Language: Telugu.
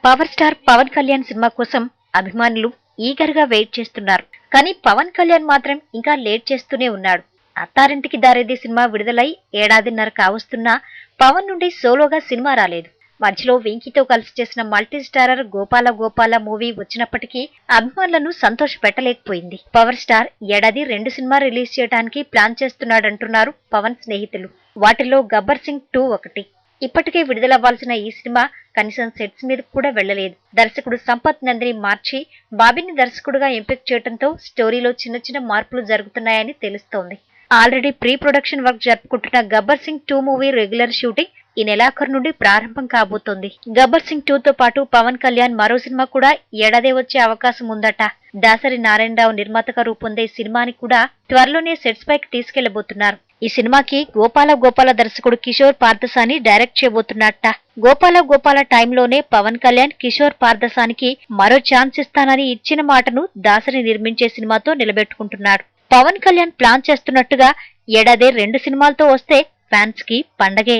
Power star Pawan Kalyan cinema కోసం అభిమానులు ఈగర్ గా వెయిట్ చేస్తున్నారు. కానీ పవన్ కళ్యాణ్ మాత్రం ఇంకా లేట్ చేస్తూనే ఉన్నాడు. అత్తారింటికి దారేది సినిమా విడుదలై ఏడాదిన్నర కావస్తున్నా పవన్ నుండి సోలోగా సినిమా రాలేదు. మధ్యలో వెంకీతో కలిసి చేసిన multi starrer Gopala Gopala movie వచ్చినప్పటికీ అభిమానులను సంతోష పెట్టలేకపోయింది. పవర్ స్టార్ ఏడాది 2 సినిమా రిలీజ్ చేయడానికి ప్లాన్ చేస్తున్నాడంటున్నారు పవన్ స్నేహితులు. వాటిలో గబ్బర్ సింగ్ 2 ఒకటి. ఇప్పటికే విడుదలవ్వాల్సిన ఈ సినిమా కనీసం సెట్స్ మీద కూడా వెళ్లలేదు. దర్శకుడు సంపత్ నందిని మార్చి బాబీని దర్శకుడుగా ఎంపిక చేయడంతో స్టోరీలో చిన్న చిన్న మార్పులు జరుగుతున్నాయని తెలుస్తోంది. ఆల్రెడీ ప్రీ ప్రొడక్షన్ వర్క్ జరుపుకుంటున్న Gabbar Singh 2 movie regular shooting ఈ నెలాఖరు నుండి ప్రారంభం కాబోతోంది. గబ్బర్ సింగ్ 2తో పాటు పవన్ కళ్యాణ్ మరో సినిమా కూడా ఏడాదే వచ్చే అవకాశం ఉందట. దాసరి నారాయణరావు నిర్మాతగా రూపొందే సినిమాని కూడా త్వరలోనే సెట్స్ పైకి తీసుకెళ్లబోతున్నారు. ఈ సినిమాకి గోపాల గోపాల దర్శకుడు కిషోర్ పార్థసాని డైరెక్ట్ చేయబోతున్నట్ట. గోపాల గోపాల టైంలోనే పవన్ కళ్యాణ్ కిషోర్ పార్థసానికి మరో ఛాన్స్ ఇస్తానని ఇచ్చిన మాటను దాసరి నిర్మించే సినిమాతో నిలబెట్టుకుంటున్నాడు. పవన్ కళ్యాణ్ ప్లాన్ చేస్తున్నట్టుగా ఏడాదే 2 సినిమాలతో వస్తే ఫ్యాన్స్ కి పండగే.